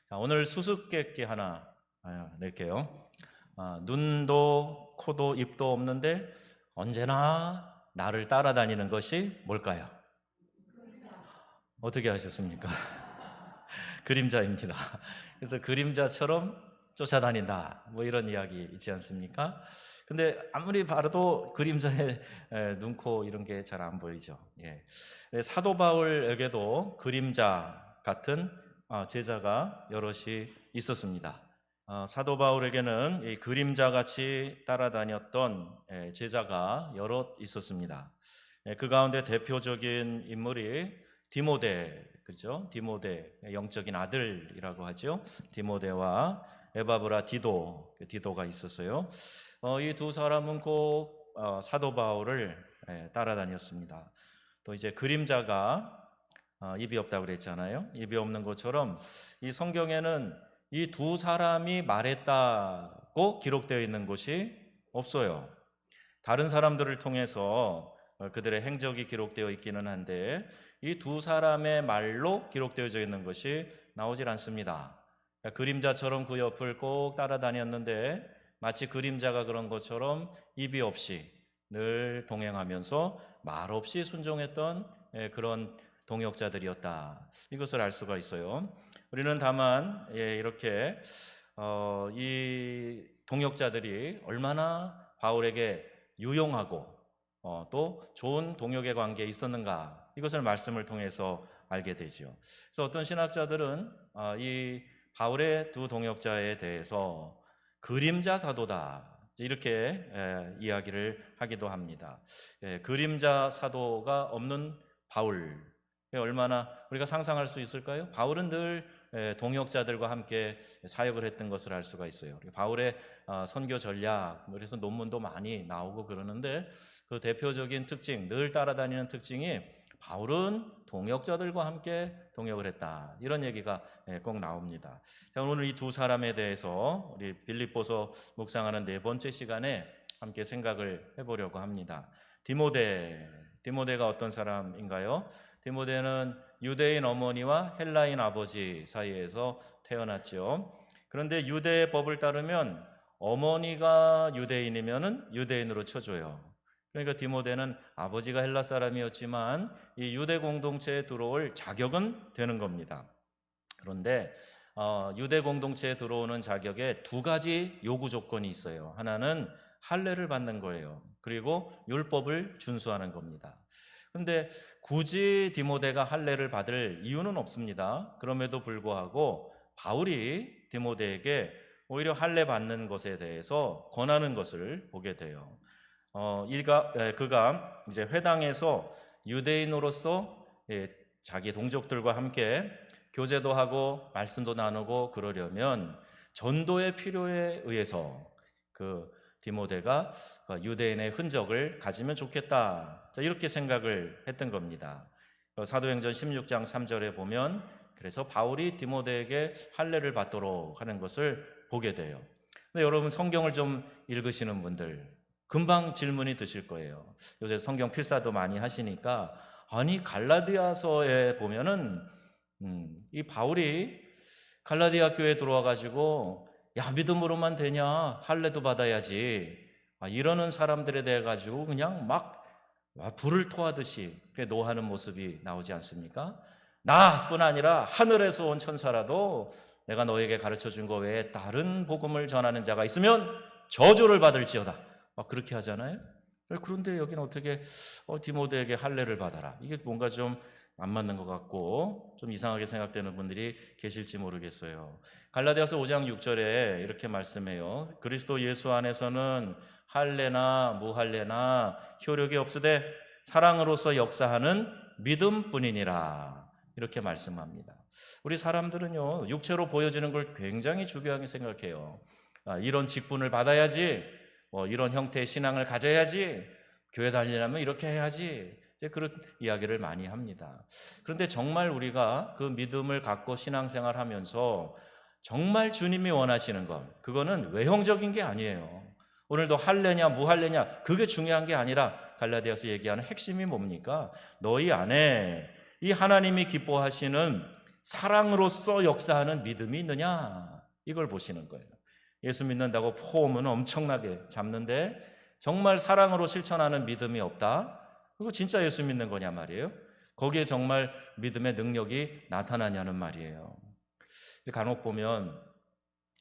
자, 오늘 수수께끼 하나 낼게요. 눈도 코도 입도 없는데 언제나 나를 따라다니는 것이 뭘까요? 어떻게 하셨습니까? 그림자입니다. 그래서 그림자처럼 쫓아다닌다. 뭐 이런 이야기 있지 않습니까? 근데 아무리 봐도 그림자의 눈, 코 이런 게 잘 안 보이죠. 예. 사도 바울에게도 그림자 같은 제자가 여럿이 있었습니다. 사도 바울에게는 이 그림자같이 따라다녔던 제자가 여럿 있었습니다. 그 가운데 대표적인 인물이 디모데, 그죠? 디모데, 영적인 아들이라고 하죠. 디모데와 에바브라 디도가 있었어요. 이 두 사람은 꼭 사도 바울을 따라다녔습니다. 또 이제 그림자가 입이 없다고 그랬잖아요. 입이 없는 것처럼 이 성경에는 이 두 사람이 말했다고 기록되어 있는 곳이 없어요. 다른 사람들을 통해서 그들의 행적이 기록되어 있기는 한데 이 두 사람의 말로 기록되어져 있는 것이 나오질 않습니다. 그림자처럼 그 옆을 꼭 따라다녔는데 마치 그림자가 그런 것처럼 입이 없이 늘 동행하면서 말 없이 순종했던 그런 동역자들이었다. 이것을 알 수가 있어요. 우리는 다만 이렇게 이 동역자들이 얼마나 바울에게 유용하고 또 좋은 동역의 관계에 있었는가, 이것을 말씀을 통해서 알게 되죠. 그래서 어떤 신학자들은 이 바울의 두 동역자에 대해서 그림자 사도다 이렇게 이야기를 하기도 합니다. 그림자 사도가 없는 바울, 얼마나 우리가 상상할 수 있을까요? 바울은 늘 동역자들과 함께 사역을 했던 것을 알 수가 있어요. 바울의 선교 전략, 그래서 논문도 많이 나오고 그러는데 그 대표적인 특징, 늘 따라다니는 특징이 바울은 동역자들과 함께 동역을 했다, 이런 얘기가 꼭 나옵니다. 자, 오늘 이 두 사람에 대해서 우리 빌립보서 묵상하는 네 번째 시간에 함께 생각을 해보려고 합니다. 디모데가 어떤 사람인가요? 디모데는 유대인 어머니와 헬라인 아버지 사이에서 태어났죠. 그런데 유대의 법을 따르면 어머니가 유대인이면 유대인으로 쳐줘요. 그러니까 디모데는 아버지가 헬라 사람이었지만 이 유대 공동체에 들어올 자격은 되는 겁니다. 그런데 유대 공동체에 들어오는 자격에 두 가지 요구 조건이 있어요. 하나는 할례를 받는 거예요. 그리고 율법을 준수하는 겁니다. 그런데 굳이 디모데가 할례를 받을 이유는 없습니다. 그럼에도 불구하고 바울이 디모데에게 오히려 할례 받는 것에 대해서 권하는 것을 보게 돼요. 그가 이제 회당에서 유대인으로서 자기 동족들과 함께 교제도 하고 말씀도 나누고 그러려면 전도의 필요에 의해서 그 디모데가 유대인의 흔적을 가지면 좋겠다, 이렇게 생각을 했던 겁니다. 사도행전 16장 3절에 보면 그래서 바울이 디모데에게 할례를 받도록 하는 것을 보게 돼요. 근데 여러분, 성경을 좀 읽으시는 분들 금방 질문이 드실 거예요. 요새 성경 필사도 많이 하시니까 아니 갈라디아서에 보면은 이 바울이 갈라디아 교회에 들어와 가지고 야, 믿음으로만 되냐, 할례도 받아야지, 이러는 사람들에 대해 가지고 그냥 막 불을 토하듯이 노하는 모습이 나오지 않습니까? 나뿐 아니라 하늘에서 온 천사라도 내가 너에게 가르쳐 준 거 외에 다른 복음을 전하는 자가 있으면 저주를 받을지어다, 막 그렇게 하잖아요. 그런데 여기는 어떻게 디모데에게 할례를 받아라, 이게 뭔가 좀 안 맞는 것 같고 좀 이상하게 생각되는 분들이 계실지 모르겠어요. 갈라디아서 5장 6절에 이렇게 말씀해요. 그리스도 예수 안에서는 할례나 무할례나 효력이 없으되 사랑으로서 역사하는 믿음뿐이니라, 이렇게 말씀합니다. 우리 사람들은요, 육체로 보여지는 걸 굉장히 중요하게 생각해요. 이런 직분을 받아야지, 이런 형태의 신앙을 가져야지, 교회 다니려면 이렇게 해야지, 이제 그런 이야기를 많이 합니다. 그런데 정말 우리가 그 믿음을 갖고 신앙생활 하면서 정말 주님이 원하시는 것, 그거는 외형적인 게 아니에요. 오늘도 할례냐 무할례냐 그게 중요한 게 아니라 갈라디아서 얘기하는 핵심이 뭡니까? 너희 안에 이 하나님이 기뻐하시는 사랑으로서 역사하는 믿음이 있느냐, 이걸 보시는 거예요. 예수 믿는다고 폼은 엄청나게 잡는데 정말 사랑으로 실천하는 믿음이 없다? 그거 진짜 예수 믿는 거냐 말이에요. 거기에 정말 믿음의 능력이 나타나냐는 말이에요. 간혹 보면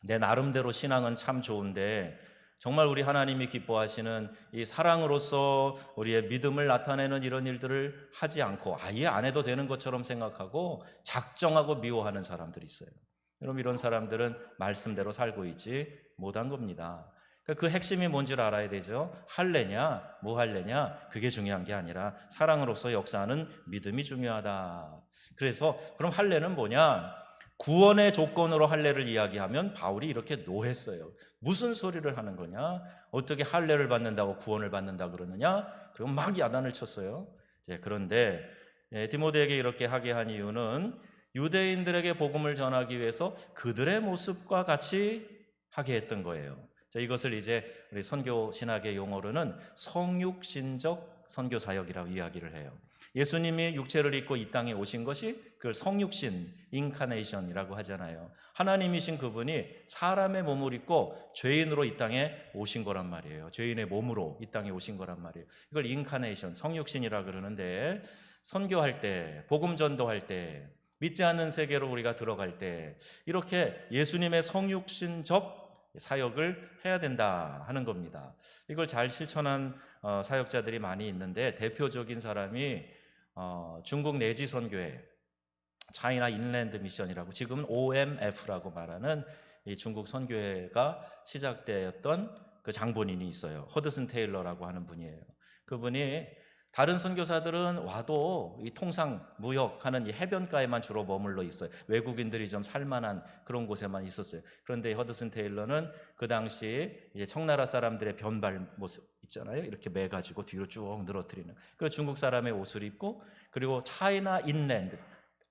내 나름대로 신앙은 참 좋은데 정말 우리 하나님이 기뻐하시는 이 사랑으로서 우리의 믿음을 나타내는 이런 일들을 하지 않고 아예 안 해도 되는 것처럼 생각하고 작정하고 미워하는 사람들이 있어요. 여러분, 이런 사람들은 말씀대로 살고 있지 못한 겁니다. 그 핵심이 뭔지를 알아야 되죠. 할례냐 무할례냐 그게 중요한 게 아니라 사랑으로서 역사하는 믿음이 중요하다. 그래서 그럼 할례는 뭐냐? 구원의 조건으로 할례를 이야기하면 바울이 이렇게 노했어요. 무슨 소리를 하는 거냐? 어떻게 할례를 받는다고 구원을 받는다 그러느냐? 그럼 막 야단을 쳤어요. 그런데 디모데에게 이렇게 하게 한 이유는 유대인들에게 복음을 전하기 위해서 그들의 모습과 같이 하게 했던 거예요. 이것을 이제 우리 선교 신학의 용어로는 성육신적 선교 사역이라고 이야기를 해요. 예수님이 육체를 입고 이 땅에 오신 것이 그걸 성육신, 인카네이션이라고 하잖아요. 하나님이신 그분이 사람의 몸을 입고 죄인으로 이 땅에 오신 거란 말이에요. 죄인의 몸으로 이 땅에 오신 거란 말이에요. 이걸 인카네이션, 성육신이라고 그러는데 선교할 때, 복음 전도할 때, 믿지 않는 세계로 우리가 들어갈 때 이렇게 예수님의 성육신적 사역을 해야 된다 하는 겁니다. 이걸 잘 실천한 사역자들이 많이 있는데 대표적인 사람이 중국 내지 선교회 차이나 인랜드 미션이라고 지금은 OMF라고 말하는 이 중국 선교회가 시작되었던 그 장본인이 있어요. 허드슨 테일러라고 하는 분이에요. 그분이 다른 선교사들은 와도 이 통상 무역하는 이 해변가에만 주로 머물러 있어요. 외국인들이 좀 살만한 그런 곳에만 있었어요. 그런데 허드슨 테일러는 그 당시 이제 청나라 사람들의 변발 모습 있잖아요. 이렇게 매가지고 뒤로 쭉 늘어뜨리는 그 중국 사람의 옷을 입고 그리고 차이나 인랜드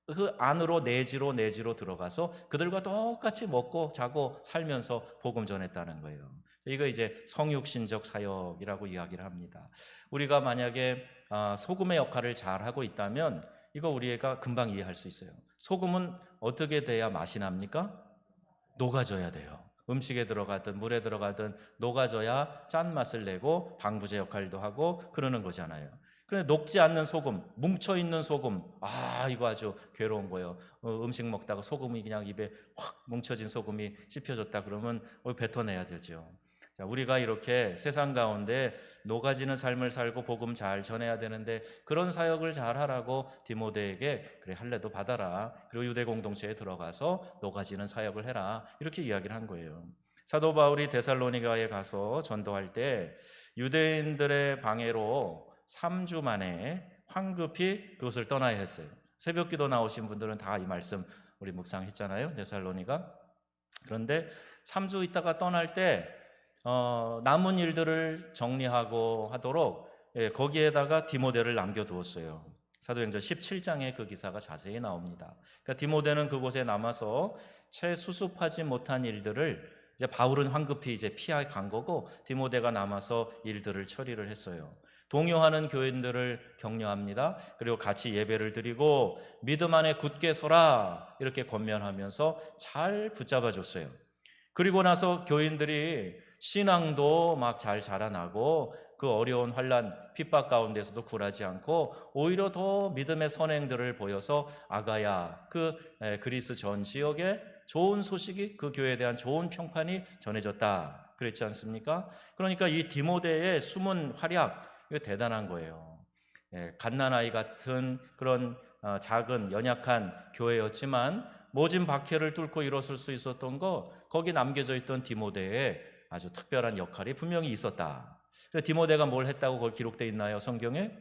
그 안으로 내지로 들어가서 그들과 똑같이 먹고 자고 살면서 복음 전했다는 거예요. 이거 이제 성육신적 사역이라고 이야기를 합니다. 우리가 만약에 소금의 역할을 잘 하고 있다면 이거 우리가 금방 이해할 수 있어요. 소금은 어떻게 돼야 맛이 납니까? 녹아져야 돼요. 음식에 들어가든 물에 들어가든 녹아져야 짠맛을 내고 방부제 역할도 하고 그러는 거잖아요. 그런데 녹지 않는 소금, 뭉쳐있는 소금, 이거 아주 괴로운 거예요. 음식 먹다가 소금이 그냥 입에 확 뭉쳐진 소금이 씹혀졌다 그러면 뱉어내야 되죠. 우리가 이렇게 세상 가운데 녹아지는 삶을 살고 복음 잘 전해야 되는데 그런 사역을 잘 하라고 디모데에게 그래 할례도 받아라. 그리고 유대 공동체에 들어가서 녹아지는 사역을 해라. 이렇게 이야기를 한 거예요. 사도 바울이 데살로니가에 가서 전도할 때 유대인들의 방해로 3주 만에 황급히 그것을 떠나야 했어요. 새벽기도 나오신 분들은 다 이 말씀 우리 묵상했잖아요. 데살로니가. 그런데 3주 있다가 떠날 때 남은 일들을 정리하고 하도록 거기에다가 디모데를 남겨두었어요. 사도행전 17장에 그 기사가 자세히 나옵니다. 그러니까 디모데는 그곳에 남아서 채 수습하지 못한 일들을 이제 바울은 황급히 이제 피해 간 거고 디모데가 남아서 일들을 처리를 했어요. 동요하는 교인들을 격려합니다. 그리고 같이 예배를 드리고 믿음 안에 굳게 서라 이렇게 권면하면서 잘 붙잡아 줬어요. 그리고 나서 교인들이 신앙도 막 잘 자라나고 그 어려운 환난 핍박 가운데서도 굴하지 않고 오히려 더 믿음의 선행들을 보여서 아가야 그 그리스 전 지역에 좋은 소식이 그 교회에 대한 좋은 평판이 전해졌다 그랬지 않습니까? 그러니까 이 디모데의 숨은 활약 이거 대단한 거예요. 갓난아이 같은 그런 작은 연약한 교회였지만 모진 박해를 뚫고 일어설 수 있었던 거 거기 남겨져 있던 디모데의 아주 특별한 역할이 분명히 있었다. 디모데가 뭘 했다고 거기 기록되어 있나요? 성경에?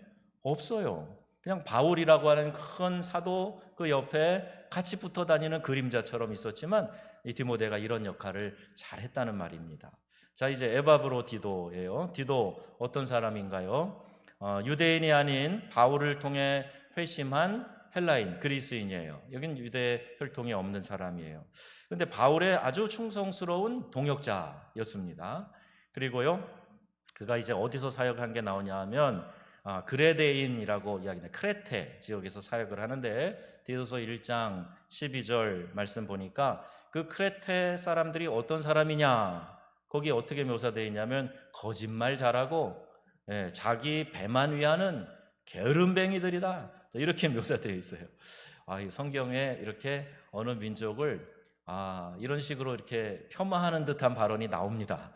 없어요. 그냥 바울이라고 하는 큰 사도 그 옆에 같이 붙어 다니는 그림자처럼 있었지만 이 디모데가 이런 역할을 잘했다는 말입니다. 자, 이제 에바브로 디도예요. 디도 어떤 사람인가요? 유대인이 아닌 바울을 통해 회심한 헬라인, 그리스인이에요. 여긴 유대 혈통이 없는 사람이에요. 그런데 바울의 아주 충성스러운 동역자였습니다. 그리고요, 그가 이제 어디서 사역한 게 나오냐 하면 그레데인이라고 이야기는 크레테 지역에서 사역을 하는데 디도서 1장 12절 말씀 보니까 그 크레테 사람들이 어떤 사람이냐 거기에 어떻게 묘사되어 있냐면 거짓말 잘하고 자기 배만 위하는 게으름뱅이들이다 이렇게 묘사되어 있어요. 이 성경에 이렇게 어느 민족을 이런 식으로 이렇게 폄하하는 듯한 발언이 나옵니다.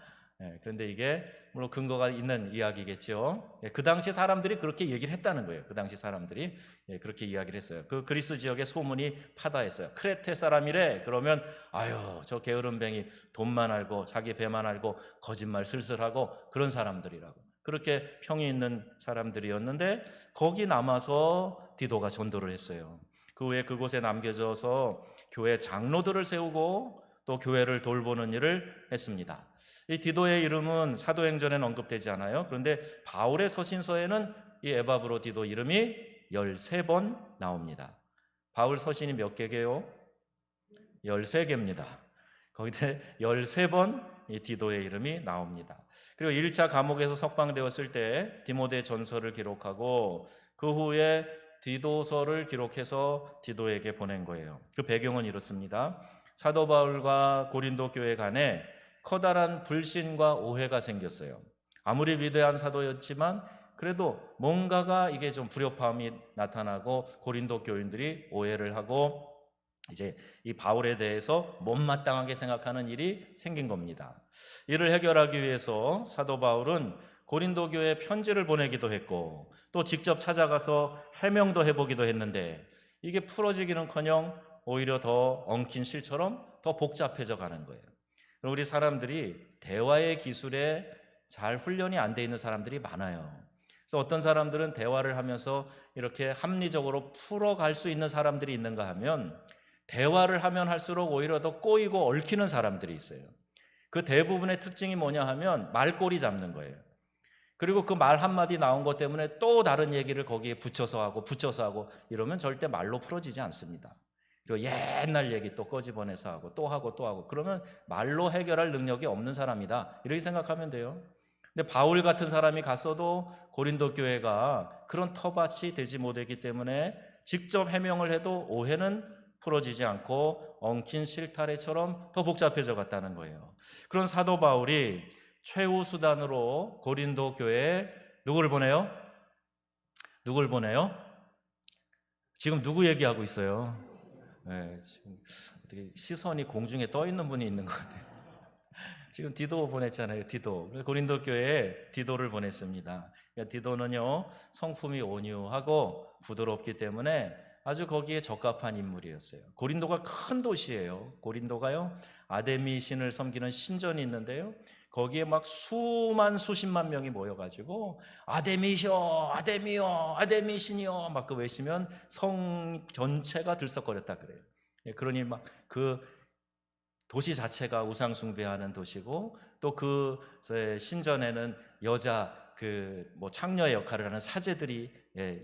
그런데 이게 물론 근거가 있는 이야기겠죠. 그 당시 사람들이 그렇게 얘기를 했다는 거예요. 그 당시 사람들이 그렇게 이야기를 했어요. 그 그리스 지역에 소문이 파다했어요. 크레테 사람이래. 그러면 아유 저 게으름뱅이 돈만 알고 자기 배만 알고 거짓말 슬슬하고 그런 사람들이라고 그렇게 평이 있는 사람들이었는데 거기 남아서 디도가 전도를 했어요. 그 후에 그곳에 남겨져서 교회 장로들을 세우고 또 교회를 돌보는 일을 했습니다. 이 디도의 이름은 사도행전에는 언급되지 않아요. 그런데 바울의 서신서에는 이 에바브로 디도 이름이 13번 나옵니다. 바울 서신이 몇 개게요? 13개입니다. 거기에 13번 이 디도의 이름이 나옵니다. 그리고 1차 감옥에서 석방되었을 때 디모데 전서를 기록하고 그 후에 디도서를 기록해서 디도에게 보낸 거예요. 그 배경은 이렇습니다. 사도 바울과 고린도 교회 간에 커다란 불신과 오해가 생겼어요. 아무리 위대한 사도였지만 그래도 뭔가가 이게 좀 불협화음이 나타나고 고린도 교인들이 오해를 하고 이제 이 바울에 대해서 못마땅하게 생각하는 일이 생긴 겁니다. 이를 해결하기 위해서 사도 바울은 고린도 교회에 편지를 보내기도 했고 또 직접 찾아가서 해명도 해보기도 했는데 이게 풀어지기는커녕 오히려 더 엉킨 실처럼 더 복잡해져 가는 거예요. 우리 사람들이 대화의 기술에 잘 훈련이 안 돼 있는 사람들이 많아요. 그래서 어떤 사람들은 대화를 하면서 이렇게 합리적으로 풀어갈 수 있는 사람들이 있는가 하면 대화를 하면 할수록 오히려 더 꼬이고 얽히는 사람들이 있어요. 그 대부분의 특징이 뭐냐 하면 말꼬리 잡는 거예요. 그리고 그 말 한마디 나온 것 때문에 또 다른 얘기를 거기에 붙여서 하고 이러면 절대 말로 풀어지지 않습니다. 그리고 옛날 얘기 또 꺼집어내서 하고 또 하고 그러면 말로 해결할 능력이 없는 사람이다 이렇게 생각하면 돼요. 근데 바울 같은 사람이 갔어도 고린도 교회가 그런 터밭이 되지 못했기 때문에 직접 해명을 해도 오해는 풀어지지 않고 엉킨 실타래처럼 더 복잡해져 갔다는 거예요. 그런 사도 바울이 최후 수단으로 고린도 교회에 누구를 보내요? 누굴 보내요? 지금 누구 얘기하고 있어요? 지금 어떻게 시선이 공중에 떠 있는 분이 있는 것 같아요. 지금 디도 보냈잖아요. 디도. 고린도 교회에 디도를 보냈습니다. 그러니까 디도는요 성품이 온유하고 부드럽기 때문에 아주 거기에 적합한 인물이었어요. 고린도가 큰 도시예요. 고린도가요 아데미 신을 섬기는 신전이 있는데요. 거기에 막 수십만 명이 모여가지고 아데미시여, 아데미여, 아데미신이여 막 그 외치면 성 전체가 들썩거렸다 그래요. 그러니 막 그 도시 자체가 우상 숭배하는 도시고 또 그 신전에는 여자 뭐 창녀의 역할을 하는 사제들이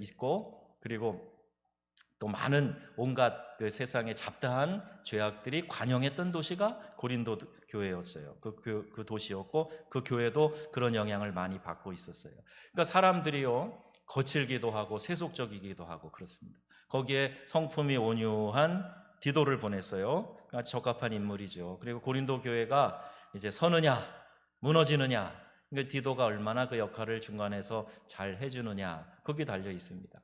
있고 그리고 또 많은 온갖 그 세상의 잡다한 죄악들이 관영했던 도시가 고린도 교회였어요. 그 도시였고 그 교회도 그런 영향을 많이 받고 있었어요. 그러니까 사람들이요 거칠기도 하고 세속적이기도 하고 그렇습니다. 거기에 성품이 온유한 디도를 보냈어요. 그러니까 적합한 인물이죠. 그리고 고린도 교회가 이제 서느냐 무너지느냐, 그러니까 디도가 얼마나 그 역할을 중간에서 잘 해주느냐 거기 달려 있습니다.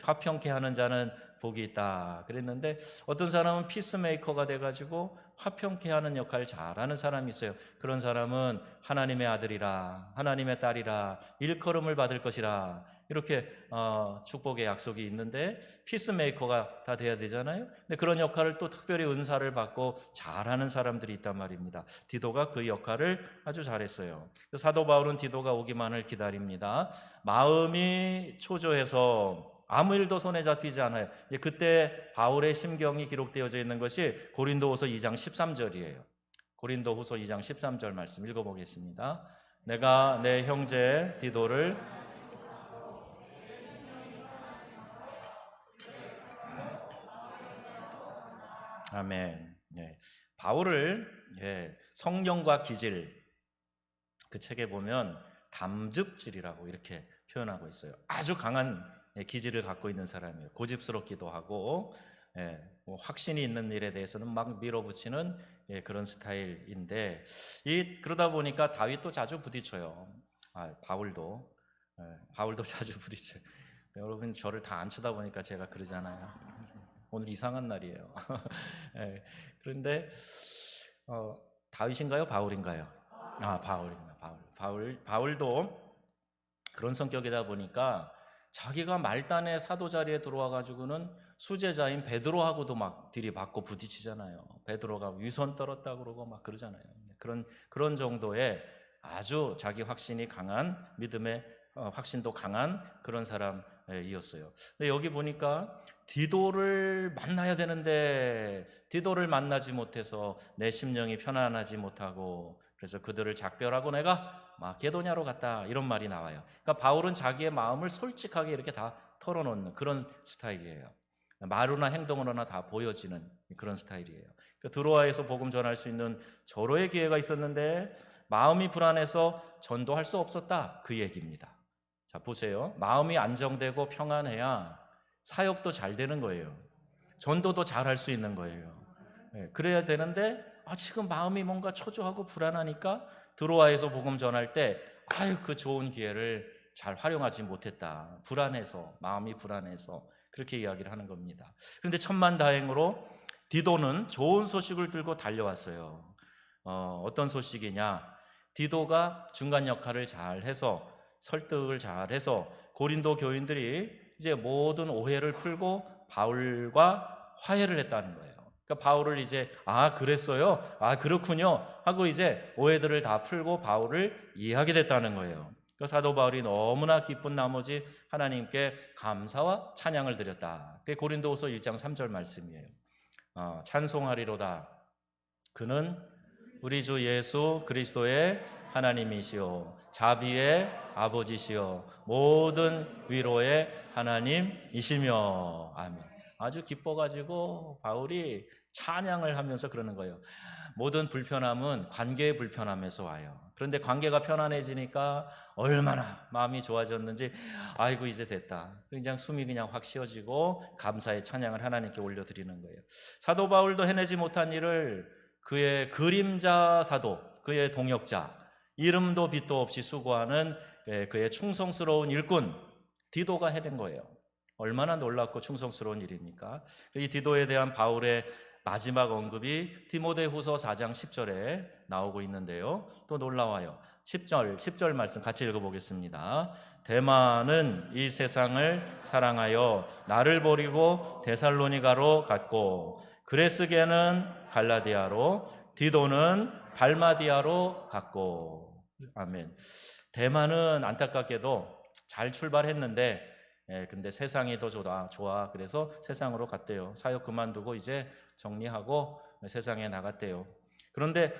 화평케 하는 자는 복이 있다 그랬는데 어떤 사람은 피스메이커가 돼가지고 화평케 하는 역할을 잘하는 사람이 있어요. 그런 사람은 하나님의 아들이라 하나님의 딸이라 일컬음을 받을 것이라 이렇게 축복의 약속이 있는데 피스메이커가 다 돼야 되잖아요. 근데 그런 역할을 또 특별히 은사를 받고 잘하는 사람들이 있단 말입니다. 디도가 그 역할을 아주 잘했어요. 사도 바울은 디도가 오기만을 기다립니다. 마음이 초조해서 아무 일도 손에 잡히지 않아요. 그때 바울의 심경이 기록되어져 있는 것이 고린도후서 2장 13절이에요. 고린도후서 2장 13절 말씀 읽어보겠습니다. 내가 내 형제 디도를 아멘. 바울을 성령과 기질 그 책에 보면 담즙질이라고 이렇게 표현하고 있어요. 아주 강한 기질을 갖고 있는 사람이에요. 고집스럽기도 하고 뭐 확신이 있는 일에 대해서는 막 밀어붙이는 그런 스타일인데 그러다 보니까 다윗도 자주 부딪혀요. 바울도 자주 부딪혀요. 여러분 저를 다 안 쳐다보니까 제가 그러잖아요. 오늘 이상한 날이에요. 그런데 다윗인가요? 바울인가요? 바울입니다. 바울도 그런 성격이다 보니까 자기가 말단의 사도 자리에 들어와 가지고는 수제자인 베드로하고도 막 들이받고 부딪히잖아요. 베드로가 위선 떨었다 그러고 막 그러잖아요. 그런 정도의 아주 자기 확신이 강한 믿음의 확신도 강한 그런 사람이었어요. 근데 여기 보니까 디도를 만나야 되는데 디도를 만나지 못해서 내 심령이 편안하지 못하고 그래서 그들을 작별하고 내가 마게도냐로 갔다 이런 말이 나와요. 그러니까 바울은 자기의 마음을 솔직하게 이렇게 다 털어놓는 그런 스타일이에요. 말로나 행동으로나 다 보여지는 그런 스타일이에요. 그러니까 드로아에서 복음 전할 수 있는 절호의 기회가 있었는데 마음이 불안해서 전도할 수 없었다 그 얘기입니다. 자 보세요. 마음이 안정되고 평안해야 사역도 잘 되는 거예요. 전도도 잘 할 수 있는 거예요. 그래야 되는데 지금 마음이 뭔가 초조하고 불안하니까 드로아에서 복음 전할 때 그 좋은 기회를 잘 활용하지 못했다. 불안해서 마음이 불안해서 그렇게 이야기를 하는 겁니다. 그런데 천만다행으로 디도는 좋은 소식을 들고 달려왔어요. 어떤 소식이냐? 디도가 중간 역할을 잘 해서 설득을 잘 해서 고린도 교인들이 이제 모든 오해를 풀고 바울과 화해를 했다는 거예요. 그러니까 바울을 이제 그랬어요? 그렇군요 하고 이제 오해들을 다 풀고 바울을 이해하게 됐다는 거예요. 그 사도 바울이 너무나 기쁜 나머지 하나님께 감사와 찬양을 드렸다. 그게 고린도후서 1장 3절 말씀이에요. 찬송하리로다. 그는 우리 주 예수 그리스도의 하나님이시오 자비의 아버지시오 모든 위로의 하나님이시며 아멘. 아주 기뻐가지고 바울이 찬양을 하면서 그러는 거예요. 모든 불편함은 관계의 불편함에서 와요. 그런데 관계가 편안해지니까 얼마나 마음이 좋아졌는지 아이고 이제 됐다. 그냥 숨이 그냥 확 쉬어지고 감사의 찬양을 하나님께 올려드리는 거예요. 사도 바울도 해내지 못한 일을 그의 그림자 사도, 그의 동역자, 이름도 빛도 없이 수고하는 그의 충성스러운 일꾼 디도가 해낸 거예요. 얼마나 놀랍고 충성스러운 일입니까? 이 디도에 대한 바울의 마지막 언급이 디모데후서 4장 10절에 나오고 있는데요. 또 놀라워요. 10절 말씀 같이 읽어보겠습니다. 데마는 이 세상을 사랑하여 나를 버리고 데살로니가로 갔고 그레스게는 갈라디아로 디도는 달마디아로 갔고 아멘. 데마는 안타깝게도 잘 출발했는데 근데 세상이 더 좋아. 그래서 세상으로 갔대요. 사역 그만두고 이제 정리하고 세상에 나갔대요. 그런데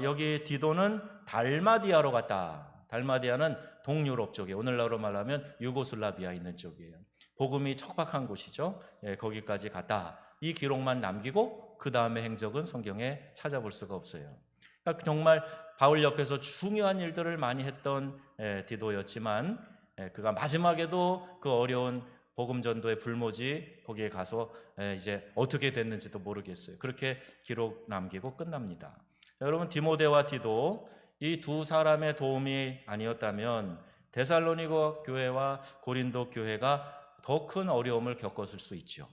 여기 디도는 달마디아로 갔다. 달마디아는 동유럽 쪽에 오늘날로 말하면 유고슬라비아 있는 쪽이에요. 복음이 척박한 곳이죠. 거기까지 갔다. 이 기록만 남기고 그 다음의 행적은 성경에 찾아볼 수가 없어요. 그러니까 정말 바울 옆에서 중요한 일들을 많이 했던 디도였지만 그가 마지막에도 그 어려운 복음 전도의 불모지 거기에 가서 이제 어떻게 됐는지도 모르겠어요. 그렇게 기록 남기고 끝납니다. 자, 여러분 디모데와 디도 이 두 사람의 도움이 아니었다면 데살로니가 교회와 고린도 교회가 더 큰 어려움을 겪었을 수 있죠.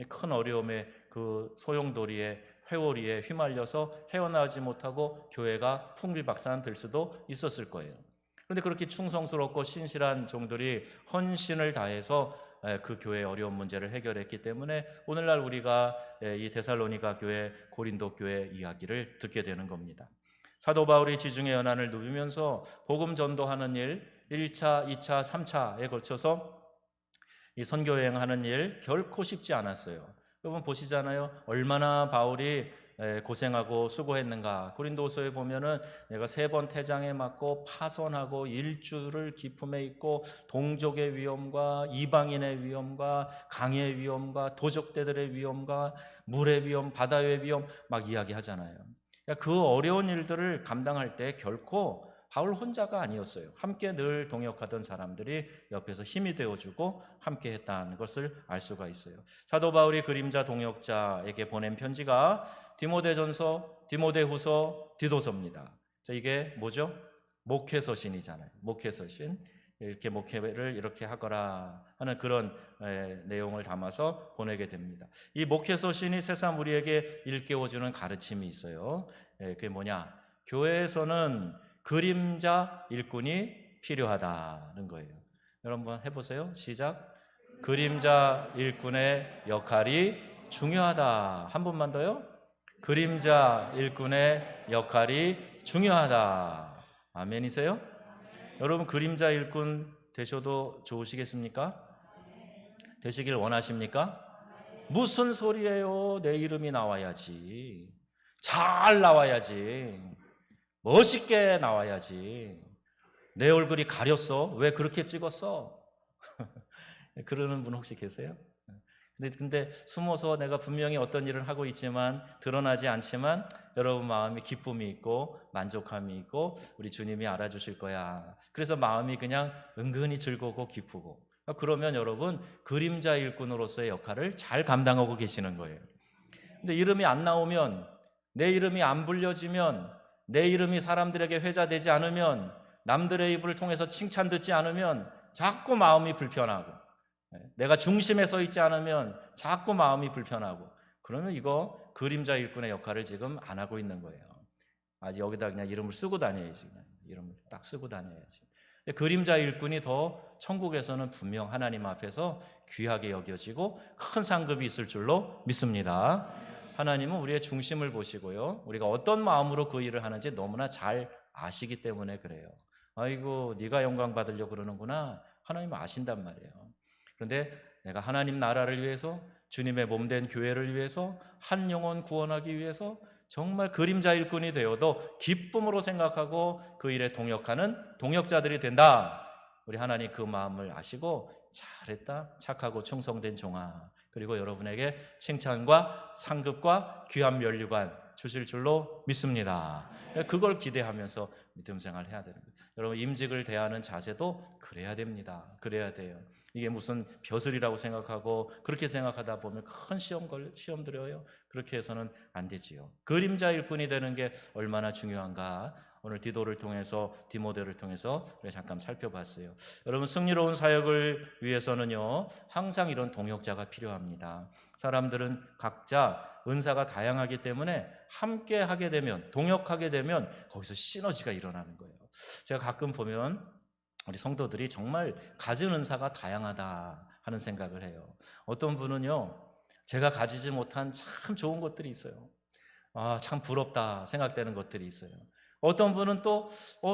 큰 어려움의 그 소용돌이의 회오리에 휘말려서 헤어나오지 못하고 교회가 풍비박산 될 수도 있었을 거예요. 그런데 그렇게 충성스럽고 신실한 종들이 헌신을 다해서 그 교회의 어려운 문제를 해결했기 때문에 오늘날 우리가 이 데살로니가 교회, 고린도 교회 이야기를 듣게 되는 겁니다. 사도 바울이 지중해 연안을 누비면서 복음 전도하는 일 1차, 2차, 3차에 걸쳐서 이 선교 여행하는 일 결코 쉽지 않았어요. 여러분 보시잖아요. 얼마나 바울이 고생하고 수고했는가. 고린도서에 보면은 내가 3번 태장에 맞고 파선하고 일주를 기품에 있고 동족의 위험과 이방인의 위험과 강의 위험과 도적대들의 위험과 물의 위험, 바다의 위험 막 이야기하잖아요. 그러니까 그 어려운 일들을 감당할 때 결코 바울 혼자가 아니었어요. 함께 늘 동역하던 사람들이 옆에서 힘이 되어주고 함께 했다는 것을 알 수가 있어요. 사도 바울이 그림자 동역자에게 보낸 편지가 디모데전서, 디모데후서, 디도서입니다. 이게 뭐죠? 목회서신이잖아요. 목회서신. 이렇게 목회를 이렇게 하거라 하는 그런 내용을 담아서 보내게 됩니다. 이 목회서신이 새삼 우리에게 일깨워주는 가르침이 있어요. 그게 뭐냐? 교회에서는 그림자 일꾼이 필요하다는 거예요. 여러분 한번 해보세요. 시작. 그림자 일꾼의 역할이 중요하다. 한 번만 더요. 그림자 일꾼의 역할이 중요하다. 아멘이세요? 여러분 그림자 일꾼 되셔도 좋으시겠습니까? 되시길 원하십니까? 무슨 소리예요? 내 이름이 나와야지. 잘 나와야지. 멋있게 나와야지. 내 얼굴이 가렸어? 왜 그렇게 찍었어? 그러는 분 혹시 계세요? 근데 숨어서 내가 분명히 어떤 일을 하고 있지만 드러나지 않지만 여러분 마음이 기쁨이 있고 만족함이 있고 우리 주님이 알아주실 거야. 그래서 마음이 그냥 은근히 즐거우고 기쁘고, 그러면 여러분 그림자 일꾼으로서의 역할을 잘 감당하고 계시는 거예요. 근데 이름이 안 나오면, 내 이름이 안 불려지면, 내 이름이 사람들에게 회자되지 않으면, 남들의 입을 통해서 칭찬 듣지 않으면 자꾸 마음이 불편하고, 내가 중심에 서 있지 않으면 자꾸 마음이 불편하고, 그러면 이거 그림자 일꾼의 역할을 지금 안 하고 있는 거예요. 아직 여기다 그냥 이름을 쓰고 다녀야지. 이름을 딱 쓰고 다녀야지. 그림자 일꾼이 더 천국에서는 분명 하나님 앞에서 귀하게 여겨지고 큰 상급이 있을 줄로 믿습니다. 하나님은 우리의 중심을 보시고요, 우리가 어떤 마음으로 그 일을 하는지 너무나 잘 아시기 때문에 그래요. 아이고 네가 영광 받으려고 그러는구나. 하나님은 아신단 말이에요. 그런데 내가 하나님 나라를 위해서, 주님의 몸된 교회를 위해서, 한 영혼 구원하기 위해서 정말 그림자 일꾼이 되어도 기쁨으로 생각하고 그 일에 동역하는 동역자들이 된다. 우리 하나님 그 마음을 아시고 잘했다, 착하고 충성된 종아, 그리고 여러분에게 칭찬과 상급과 귀한 면류관 주실 줄로 믿습니다. 그걸 기대하면서 믿음 생활을 해야 되는 거예요. 여러분 임직을 대하는 자세도 그래야 됩니다. 그래야 돼요. 이게 무슨 벼슬이라고 생각하고 그렇게 생각하다 보면 큰 시험 들어요. 그렇게 해서는 안 되지요. 그림자 일꾼이 되는 게 얼마나 중요한가, 오늘 디도를 통해서, 디모데를 통해서 우리가 잠깐 살펴봤어요. 여러분 승리로운 사역을 위해서는요 항상 이런 동역자가 필요합니다. 사람들은 각자 은사가 다양하기 때문에 함께 하게 되면, 동역하게 되면 거기서 시너지가 일어나는 거예요. 제가 가끔 보면 우리 성도들이 정말 가진 은사가 다양하다 하는 생각을 해요. 어떤 분은요 제가 가지지 못한 참 좋은 것들이 있어요. 참 부럽다 생각되는 것들이 있어요. 어떤 분은 또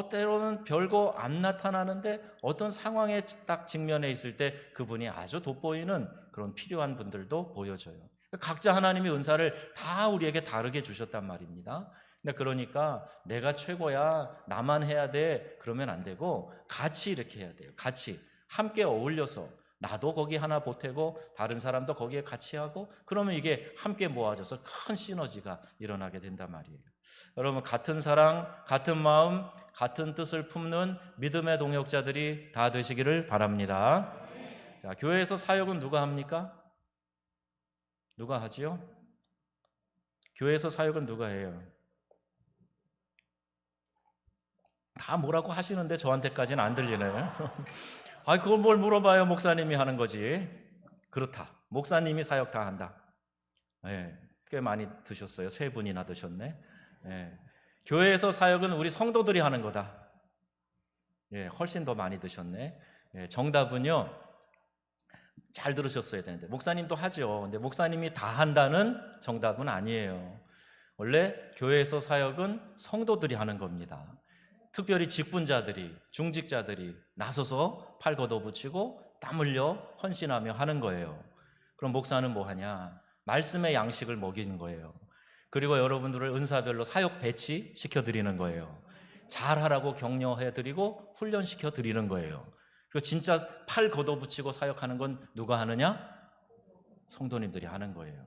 때로는 별거 안 나타나는데 어떤 상황에 딱 직면해 있을 때 그분이 아주 돋보이는 그런 필요한 분들도 보여져요. 각자 하나님의 은사를 다 우리에게 다르게 주셨단 말입니다. 그러니까 내가 최고야, 나만 해야 돼, 그러면 안 되고 같이 이렇게 해야 돼요. 같이 함께 어울려서 나도 거기 하나 보태고 다른 사람도 거기에 같이 하고, 그러면 이게 함께 모아져서 큰 시너지가 일어나게 된단 말이에요. 여러분 같은 사랑, 같은 마음, 같은 뜻을 품는 믿음의 동역자들이 다 되시기를 바랍니다. 자, 교회에서 사역은 누가 합니까? 누가 하지요? 교회에서 사역은 누가 해요? 다 뭐라고 하시는데 저한테까지는 안 들리네요. 그걸 뭘 물어봐요. 목사님이 하는 거지. 그렇다. 목사님이 사역 다 한다. 꽤 많이 드셨어요. 3분이나 드셨네. 교회에서 사역은 우리 성도들이 하는 거다. 훨씬 더 많이 드셨네. 정답은요, 잘 들으셨어야 되는데, 목사님도 하죠. 근데 목사님이 다 한다는 정답은 아니에요. 원래 교회에서 사역은 성도들이 하는 겁니다. 특별히 직분자들이, 중직자들이 나서서 팔 걷어붙이고 땀 흘려 헌신하며 하는 거예요. 그럼 목사는 뭐 하냐? 말씀의 양식을 먹이는 거예요. 그리고 여러분들을 은사별로 사역 배치 시켜드리는 거예요. 잘하라고 격려해드리고 훈련시켜드리는 거예요. 그리고 진짜 팔 걷어붙이고 사역하는 건 누가 하느냐? 성도님들이 하는 거예요.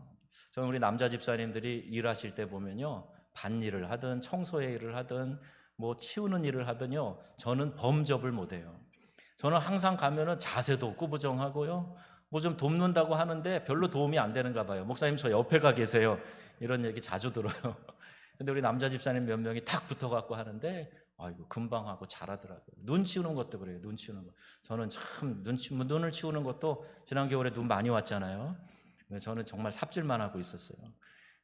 저는 우리 남자 집사님들이 일하실 때 보면요, 밭일을 하든 청소의 일을 하든 뭐 치우는 일을 하더니요, 저는 범접을 못해요. 저는 항상 가면은 자세도 꾸부정하고요, 뭐 좀 돕는다고 하는데 별로 도움이 안 되는가 봐요. 목사님 저 옆에 가 계세요, 이런 얘기 자주 들어요. 근데 우리 남자 집사님 몇 명이 탁 붙어갖고 하는데 아이고 금방 하고 잘하더라고요. 눈 치우는 것도 그래요. 눈 치우는 거. 저는 참 눈을 치우는 것도 지난 겨울에 눈 많이 왔잖아요. 저는 정말 삽질만 하고 있었어요.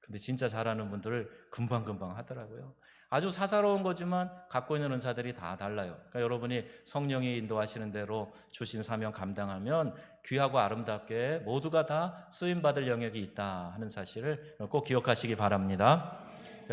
근데 진짜 잘하는 분들을 금방금방 하더라고요. 아주 사사로운 거지만 갖고 있는 은사들이 다 달라요. 그러니까 여러분이 성령이 인도하시는 대로 주신 사명 감당하면 귀하고 아름답게 모두가 다 쓰임받을 영역이 있다 하는 사실을 꼭 기억하시기 바랍니다.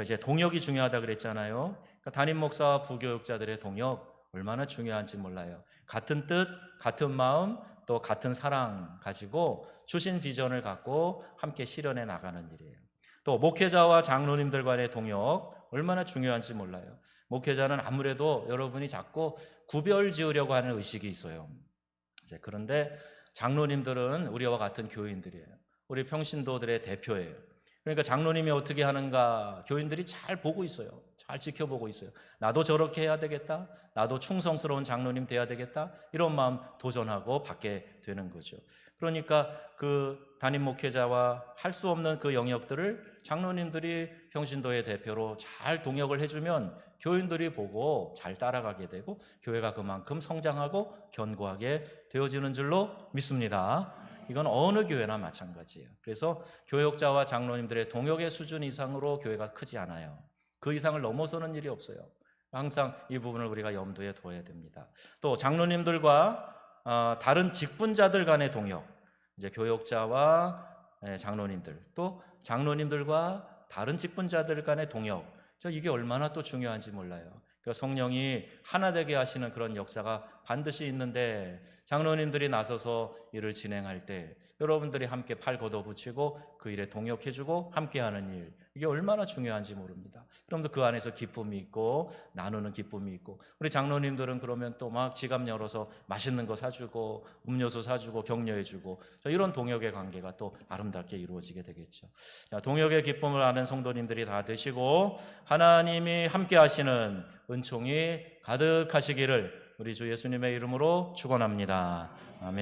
이제 동역이 중요하다 그랬잖아요. 그러니까 담임 목사와 부교육자들의 동역 얼마나 중요한지 몰라요. 같은 뜻, 같은 마음, 또 같은 사랑 가지고 주신 비전을 갖고 함께 실현해 나가는 일이에요. 또 목회자와 장로님들 간의 동역 얼마나 중요한지 몰라요. 목회자는 아무래도 여러분이 자꾸 구별 지으려고 하는 의식이 있어요. 그런데 장로님들은 우리와 같은 교인들이에요. 우리 평신도들의 대표예요. 그러니까 장로님이 어떻게 하는가 교인들이 잘 보고 있어요. 잘 지켜보고 있어요. 나도 저렇게 해야 되겠다. 나도 충성스러운 장로님 돼야 되겠다. 이런 마음 도전하고 받게 되는 거죠. 그러니까 그 담임 목회자와 할 수 없는 그 영역들을 장로님들이 평신도의 대표로 잘 동역을 해주면 교인들이 보고 잘 따라가게 되고 교회가 그만큼 성장하고 견고하게 되어지는 줄로 믿습니다. 이건 어느 교회나 마찬가지예요. 그래서 교역자와 장로님들의 동역의 수준 이상으로 교회가 크지 않아요. 그 이상을 넘어서는 일이 없어요. 항상 이 부분을 우리가 염두에 둬야 됩니다. 또 장로님들과 다른 직분자들 간의 동역, 이제 교역자와 장로님들, 또 장로님들과 다른 직분자들 간의 동역, 이게 얼마나 또 중요한지 몰라요. 그러니까 성령이 하나 되게 하시는 그런 역사가 반드시 있는데 장로님들이 나서서 일을 진행할 때 여러분들이 함께 팔 걷어붙이고 그 일에 동역해주고 함께하는 일, 이게 얼마나 중요한지 모릅니다. 그럼도 그 안에서 기쁨이 있고 나누는 기쁨이 있고, 우리 장로님들은 그러면 또 막 지갑 열어서 맛있는 거 사주고 음료수 사주고 격려해주고, 이런 동역의 관계가 또 아름답게 이루어지게 되겠죠. 동역의 기쁨을 아는 성도님들이 다 되시고 하나님이 함께 하시는 은총이 가득하시기를 우리 주 예수님의 이름으로 축원합니다. 아멘.